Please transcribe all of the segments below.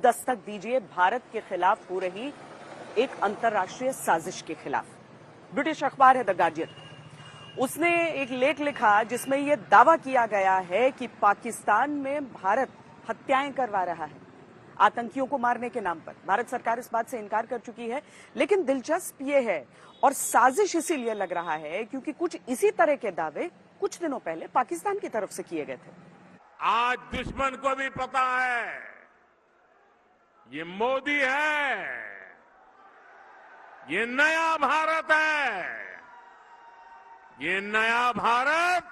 दस्तक दीजिए भारत के खिलाफ हो रही एक अंतर्राष्ट्रीय साजिश के खिलाफ। ब्रिटिश अखबार है द गार्जियन, उसने एक लेख लिखा जिसमें यह दावा किया गया है कि पाकिस्तान में भारत हत्याएं करवा रहा है आतंकियों को मारने के नाम पर। भारत सरकार इस बात से इनकार कर चुकी है, लेकिन दिलचस्प यह है और साजिश इसीलिए लग रहा है क्योंकि कुछ इसी तरह के दावे कुछ दिनों पहले पाकिस्तान की तरफ से किए गए थे। आज दुश्मन को भी पता है ये मोदी है, ये नया भारत है, ये नया भारत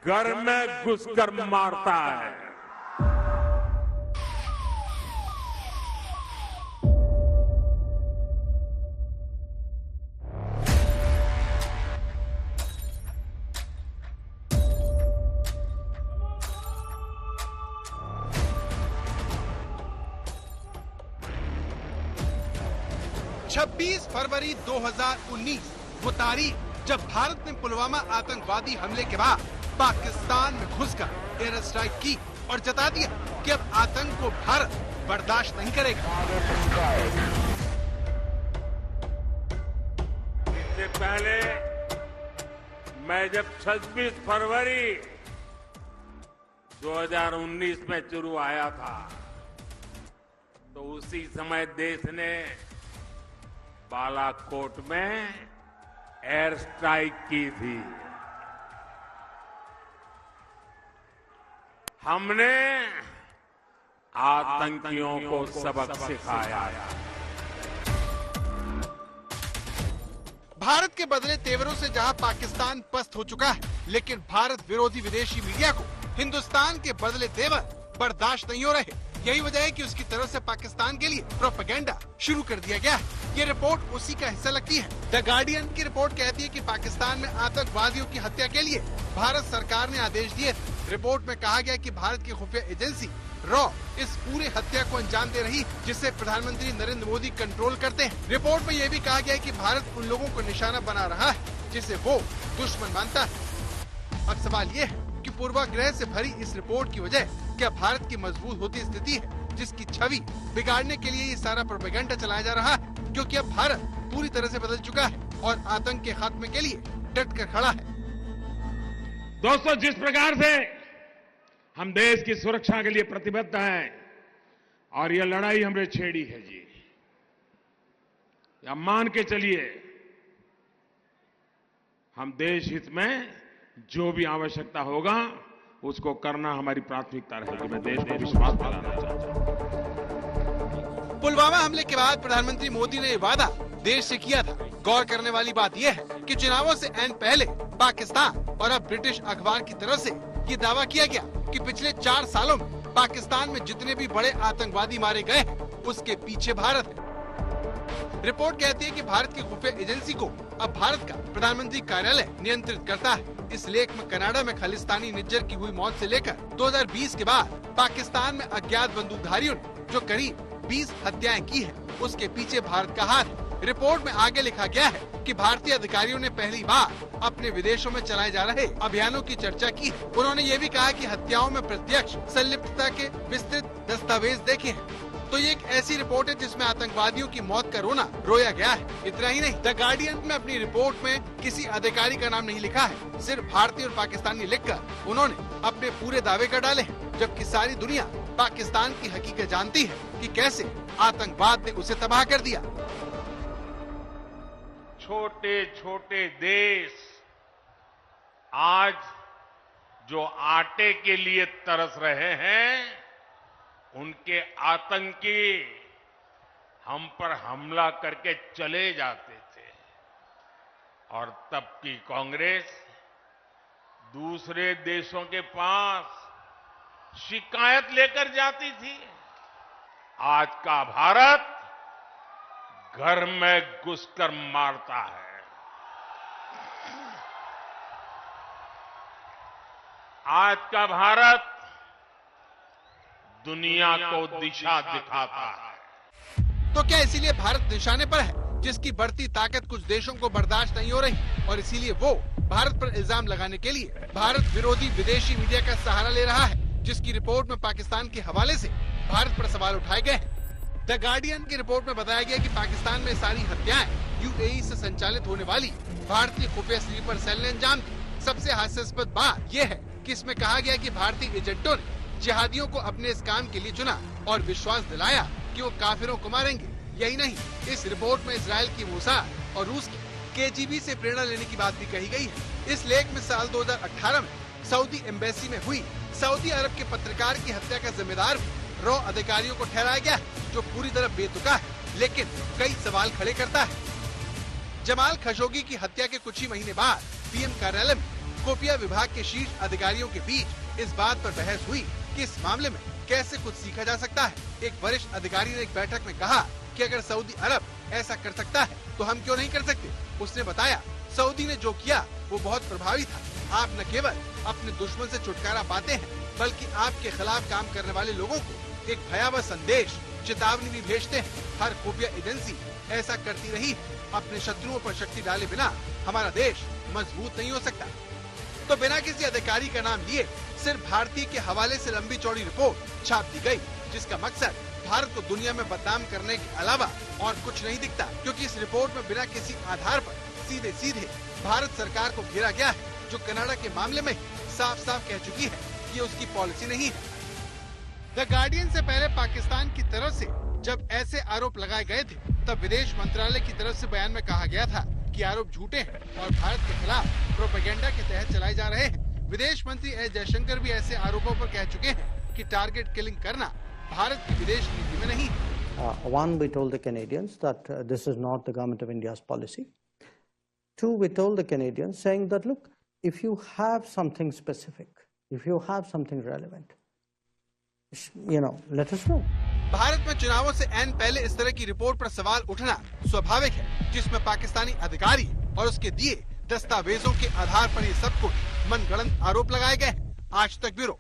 घर में घुसकर मारता है। 26 फरवरी 2019 वो तारीख जब भारत ने पुलवामा आतंकवादी हमले के बाद पाकिस्तान में घुसकर एयर स्ट्राइक की और जता दिया कि अब आतंक को भारत बर्दाश्त नहीं करेगा। इससे पहले मैं जब 26 फरवरी 2019 में चुरू आया था तो उसी समय देश ने बालाकोट में एयर स्ट्राइक की थी। हमने आतंकियों को सबक सिखाया। भारत के बदले तेवरों से जहां पाकिस्तान पस्त हो चुका है, लेकिन भारत विरोधी विदेशी मीडिया को हिंदुस्तान के बदले तेवर बर्दाश्त नहीं हो रहे। यही वजह है कि उसकी तरफ से पाकिस्तान के लिए प्रोपेगेंडा शुरू कर दिया गया है। ये रिपोर्ट उसी का हिस्सा लगती है। द गार्डियन की रिपोर्ट कहती है कि पाकिस्तान में आतंकवादियों की हत्या के लिए भारत सरकार ने आदेश दिए थे। रिपोर्ट में कहा गया कि भारत की खुफिया एजेंसी रॉ इस पूरे हत्या को अंजाम दे रही, जिसे प्रधानमंत्री नरेंद्र मोदी कंट्रोल करते हैं। रिपोर्ट में यह भी कहा गया है कि भारत उन लोगों को निशाना बना रहा है जिसे वो दुश्मन मानता है। अब सवाल ये है कि पूर्वाग्रह से भरी इस रिपोर्ट की वजह क्या भारत की मजबूत होती स्थिति है, जिसकी छवि बिगाड़ने के लिए ये सारा प्रोपेगेंडा चलाया जा रहा है, क्योंकि अब भारत पूरी तरह से बदल चुका है और आतंक के खात्मे के लिए डट कर खड़ा है। दोस्तों, जिस प्रकार से हम देश की सुरक्षा के लिए प्रतिबद्ध हैं और ये लड़ाई हमने छेड़ी है जी, या मान के चलिए हम देश हित में जो भी आवश्यकता होगा उसको करना हमारी प्राथमिकता रहेगी। मैं देश को विश्वास दिलाना चाहता हूं। पुलवामा हमले के बाद प्रधानमंत्री मोदी ने ये वादा देश से किया था। गौर करने वाली बात यह है कि चुनावों से ऐन पहले पाकिस्तान और अब ब्रिटिश अखबार की तरफ से ये दावा किया गया कि पिछले 4 सालों में पाकिस्तान में जितने भी बड़े आतंकवादी मारे गए हैं उसके पीछे भारत है। रिपोर्ट कहती है कि भारत की खुफिया एजेंसी को अब भारत का प्रधानमंत्री कार्यालय नियंत्रित करता है। इस लेख में कनाडा में खालिस्तानी निज्जर की हुई मौत से लेकर 2020 के बाद पाकिस्तान में अज्ञात बंदूकधारियों ने जो करीब 20 हत्याएं की है, उसके पीछे भारत का हाथ है। रिपोर्ट में आगे लिखा गया है कि भारतीय अधिकारियों ने पहली बार अपने विदेशों में चलाए जा रहे अभियानों की चर्चा की है। उन्होंने ये भी कहा कि हत्याओं में प्रत्यक्ष संलिप्तता के विस्तृत दस्तावेज देखे हैं। तो ये एक ऐसी रिपोर्ट है जिसमें आतंकवादियों की मौत का रोना रोया गया है। इतना ही नहीं, द गार्डियन में अपनी रिपोर्ट में किसी अधिकारी का नाम नहीं लिखा है, सिर्फ भारतीय और पाकिस्तानी लिखकर उन्होंने अपने पूरे दावे कर डाले हैं, जबकि सारी दुनिया पाकिस्तान की हकीकत जानती है कि कैसे आतंकवाद ने उसे तबाह कर दिया। छोटे छोटे देश आज जो आटे के लिए तरस रहे हैं, उनके आतंकी हम पर हमला करके चले जाते थे और तब की कांग्रेस दूसरे देशों के पास शिकायत लेकर जाती थी। आज का भारत घर में घुसकर मारता है। आज का भारत दुनिया को दिशा दिखाता है। तो क्या इसीलिए भारत निशाने पर है, जिसकी बढ़ती ताकत कुछ देशों को बर्दाश्त नहीं हो रही और इसीलिए वो भारत पर इल्जाम लगाने के लिए भारत विरोधी विदेशी मीडिया का सहारा ले रहा है, जिसकी रिपोर्ट में पाकिस्तान के हवाले से भारत पर सवाल उठाए गए हैं। द गार्डियन की रिपोर्ट में बताया गया कि पाकिस्तान में सारी हत्याएं यूएई से संचालित होने वाली भारतीय खुफिया स्लीपर सेल ने अंजाम दी। सबसे हास्यास्पद बात यह है कि इसमें कहा गया कि भारतीय एजेंटों ने जिहादियों को अपने इस काम के लिए चुना और विश्वास दिलाया कि वो काफिरों को मारेंगे। यही नहीं, इस रिपोर्ट में इजराइल की मोसाद और रूस की केजीबी से प्रेरणा लेने की बात भी कही गई है। इस लेख में साल 2018 में सऊदी एम्बेसी में हुई सऊदी अरब के पत्रकार की हत्या का जिम्मेदार भी रॉ अधिकारियों को ठहराया गया है, जो पूरी तरह बेतुका है लेकिन कई सवाल खड़े करता है। जमाल खशोगी की हत्या के कुछ ही महीने बाद पीएम कार्यालय में खुफिया विभाग के शीर्ष अधिकारियों के बीच इस बात पर बहस हुई कि इस मामले में कैसे कुछ सीखा जा सकता है। एक वरिष्ठ अधिकारी ने एक बैठक में कहा कि अगर सऊदी अरब ऐसा कर सकता है तो हम क्यों नहीं कर सकते। उसने बताया, सऊदी ने जो किया वो बहुत प्रभावी था। आप न केवल अपने दुश्मन से छुटकारा पाते हैं बल्कि आपके खिलाफ काम करने वाले लोगों को एक भयावह संदेश, चेतावनी भी भेजते हैं। हर खुफिया एजेंसी ऐसा करती रही है। अपने शत्रुओं पर शक्ति डाले बिना हमारा देश मजबूत नहीं हो सकता। तो बिना किसी अधिकारी का नाम लिए सिर्फ भारतीय के हवाले से लंबी चौड़ी रिपोर्ट छाप दी गई, जिसका मकसद भारत को दुनिया में बदनाम करने के अलावा और कुछ नहीं दिखता, क्योंकि इस रिपोर्ट में बिना किसी आधार पर सीधे सीधे भारत सरकार को घेरा गया है, जो कनाडा के मामले में साफ साफ कह चुकी है कि उसकी पॉलिसी नहीं है। द गार्डियन से पहले पाकिस्तान की तरफ से जब ऐसे आरोप लगाए गए थे तब विदेश मंत्रालय की तरफ से बयान में कहा गया था कि आरोप झूठे हैं और भारत के खिलाफ प्रोपेगेंडा के तहत चलाए जा रहे हैं। विदेश मंत्री एस जयशंकर भी ऐसे आरोपों पर कह चुके हैं कि टारगेट किलिंग करना भारत की विदेश नीति में नहीं है। One, we told the Canadians that this is not the government of India's policy. Two, we told the Canadians saying that, look, if you have something specific, if you have something relevant, let us know. Bharat में चुनावों से ऐन पहले इस तरह की report पर सवाल उठना स्वाभाविक है, जिसमें पाकिस्तानी अधिकारी और उसके दिए दस्तावेजों के आधार पर ये सब कुछ मनगढ़ंत आरोप लगाए गए। आज तक ब्यूरो।